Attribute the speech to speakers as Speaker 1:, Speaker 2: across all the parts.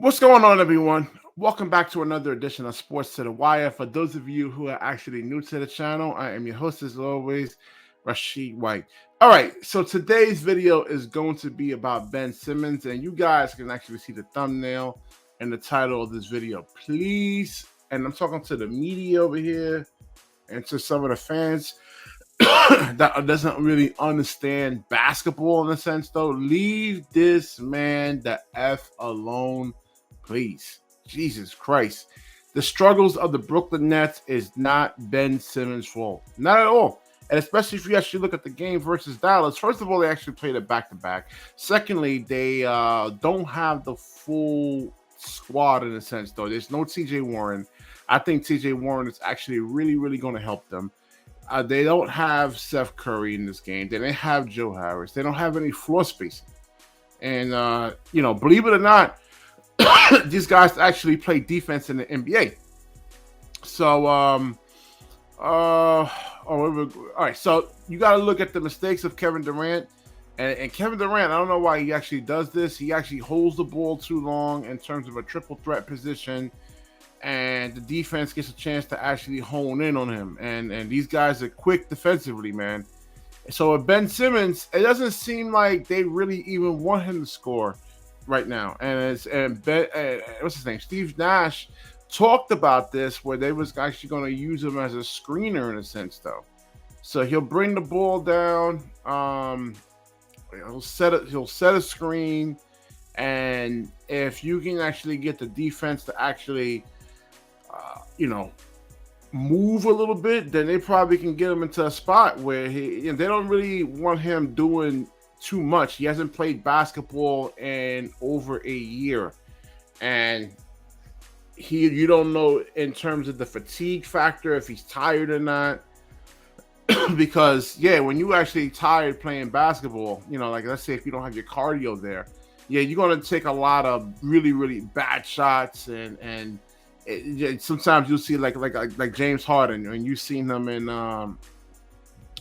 Speaker 1: What's going on, everyone? Welcome back to another edition of Sports to the Wire. For those of you who are actually new to the channel, I am your host, as always, Rashid White. All right, so today's video is going to be about Ben Simmons, and you guys can actually see the thumbnail and the title of this video. Please, and I'm talking to the media over here and to some of the fans that doesn't really understand basketball in a sense, though. Leave this man the F alone, please. Jesus Christ. The struggles of the Brooklyn Nets is not Ben Simmons' fault. Not at all. And especially if you actually look at the game versus Dallas. First of all, they actually played it back-to-back. Secondly, they don't have the full squad in a sense, though. There's no TJ Warren. I think TJ Warren is actually really going to help them. They don't have Seth Curry in this game. They didn't have Joe Harris. They don't have any floor spacing. And, believe it or not, these guys actually play defense in the NBA. So, all right. So you got to look at the mistakes of Kevin Durant. And Kevin Durant, I don't know why he actually does this. He actually holds the ball too long in terms of a triple threat position. And the defense gets a chance to actually hone in on him. And these guys are quick defensively, man. So with Ben Simmons, it doesn't seem like they really even want him to score right now. And what's his name? Steve Nash talked about this, where they was actually going to use him as a screener in a sense, though. So he'll bring the ball down. He'll set a screen, and if you can actually get the defense to actually move a little bit, then they probably can get him into a spot where they don't really want him doing too much. He hasn't played basketball in over a year, and you don't know in terms of the fatigue factor if he's tired or not. Because when you actually tired playing basketball, like let's say if you don't have your cardio there, you're going to take a lot of really bad shots, and sometimes you'll see like James Harden, and you've seen him in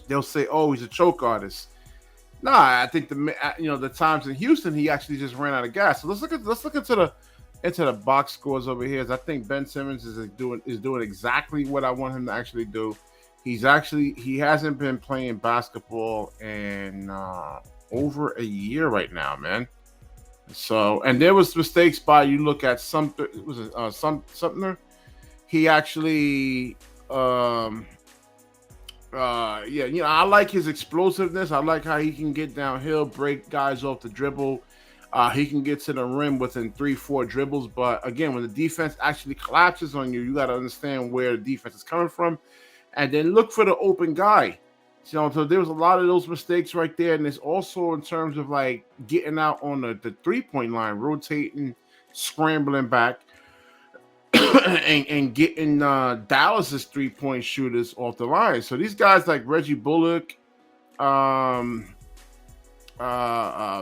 Speaker 1: they'll say, oh, he's a choke artist. Nah, I think the times in Houston he actually just ran out of gas. So let's look into the box scores over here. I think Ben Simmons is doing exactly what I want him to actually do. He hasn't been playing basketball in over a year right now, man. So, and there was mistakes by, you look at Sumter, Sumter. He actually, I like his explosiveness. I like how he can get downhill, break guys off the dribble. He can get to the rim within 3-4 dribbles. But again, when the defense actually collapses on you, you got to understand where the defense is coming from, and then look for the open guy. So there was a lot of those mistakes right there. And it's also in terms of like getting out on the 3-point line, rotating, scrambling back, and getting Dallas's 3-point shooters off the line. So these guys like Reggie Bullock,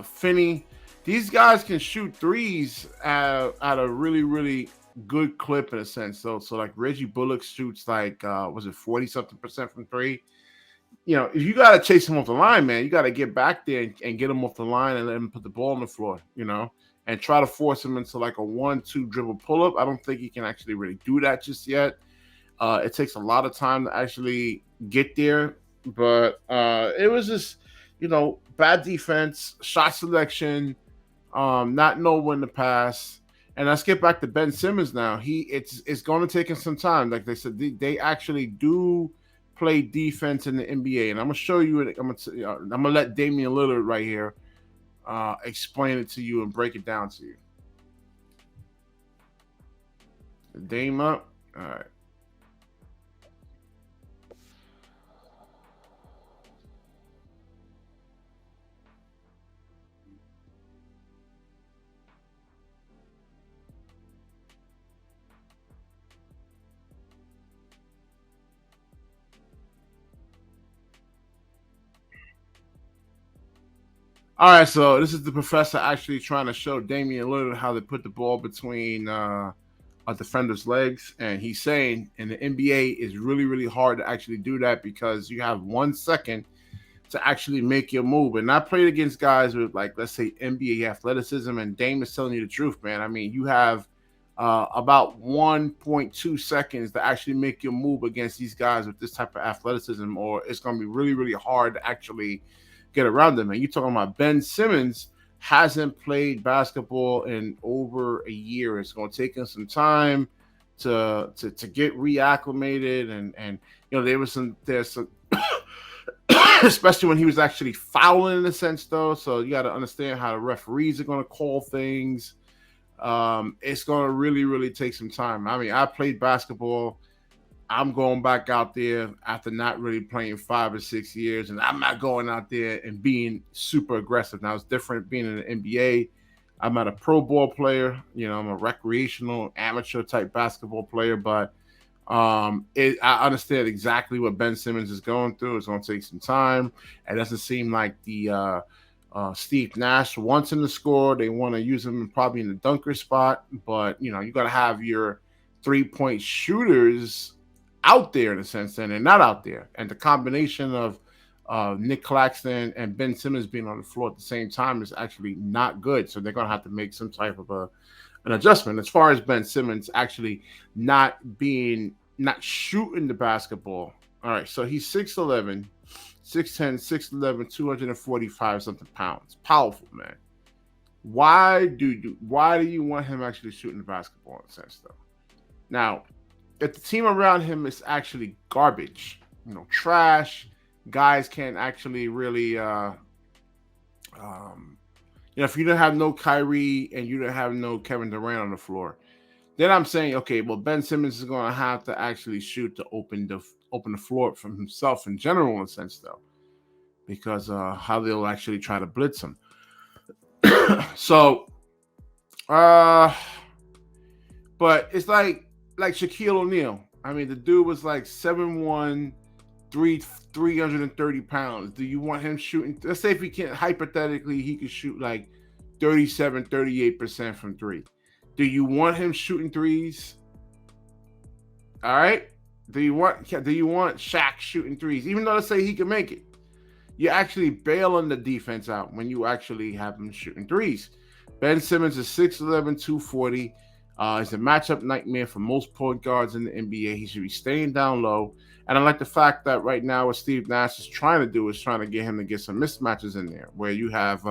Speaker 1: Finney, these guys can shoot threes at a really good clip in a sense. So like Reggie Bullock shoots like 40-something% from three. If you got to chase him off the line, man, you got to get back there and get him off the line and let him put the ball on the floor, and try to force him into like a 1-2 dribble pull-up. I don't think he can actually really do that just yet. It takes a lot of time to actually get there. But it was just, bad defense, shot selection, not know when to pass. And let's get back to Ben Simmons now. It's going to take him some time. Like they said, they actually do play defense in the NBA, and I'm gonna show you it. I'm gonna let Damian Lillard right here explain it to you and break it down to you. Dame up. All right. All right, so this is the professor actually trying to show Damian Lillard how to put the ball between a defender's legs, and he's saying in the NBA is really hard to actually do that because you have 1 second to actually make your move. And I played against guys with, like, let's say NBA athleticism, and Dame is telling you the truth, man. I mean, you have about 1.2 seconds to actually make your move against these guys with this type of athleticism, or it's going to be really, really hard to actually get around them. And you're talking about Ben Simmons hasn't played basketball in over a year. It's going to take him some time to get reacclimated, and you know, there's some especially when he was actually fouling in a sense, though. So you got to understand how the referees are going to call things. It's going to really, really take some time. I mean, I played basketball. I'm going back out there after not really playing 5 or 6 years, and I'm not going out there and being super aggressive. Now, it's different being in the NBA. I'm not a pro ball player. You know, I'm a recreational, amateur type basketball player, but I understand exactly what Ben Simmons is going through. It's going to take some time. It doesn't seem like the Steve Nash wants him to score. They want to use him probably in the dunker spot, but you know, you got to have your 3-point shooters out there in a sense, and they're not out there. And the combination of Nick Claxton and Ben Simmons being on the floor at the same time is actually not good. So they're going to have to make some type of an adjustment. As far as Ben Simmons actually not shooting the basketball. All right, so he's 6'11", 6'10", 6'11", 245 something pounds. Powerful, man. Why do you want him actually shooting the basketball in a sense, though? Now, if the team around him is actually garbage, you know, trash, guys can't actually really, you know, if you don't have no Kyrie and you don't have no Kevin Durant on the floor, then I'm saying, okay, well, Ben Simmons is going to have to actually shoot to open the floor from himself in general, in a sense, though, because how they'll actually try to blitz him. So, but it's like Shaquille O'Neal. I mean, the dude was like 7'1", 330 pounds. Do you want him shooting? Let's say if he can't, hypothetically, he could shoot like 37, 38% from three. Do you want him shooting threes? All right. Do you want Shaq shooting threes? Even though, let's say he can make it, you actually bailing the defense out when you actually have him shooting threes. Ben Simmons is 6'11", 240. He's a matchup nightmare for most point guards in the NBA. He should be staying down low. And I like the fact that right now what Steve Nash is trying to do is trying to get him to get some mismatches in there, where you have,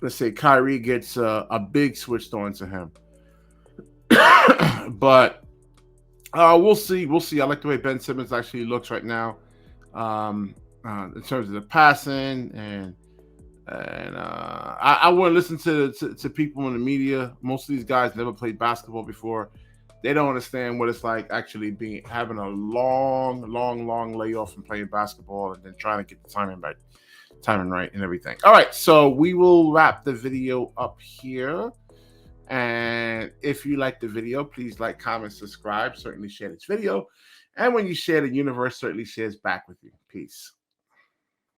Speaker 1: let's say Kyrie gets a big switched on to him. But we'll see. I like the way Ben Simmons actually looks right now, in terms of the passing, and I wouldn't listen to people in the media. Most of these guys never played basketball before. They don't understand what it's like actually having a long layoff from playing basketball and then trying to get the timing right and everything. All right, so we will wrap the video up here. And if you like the video, please like, comment, subscribe. Certainly share this video. And when you share, the universe certainly shares back with you. Peace.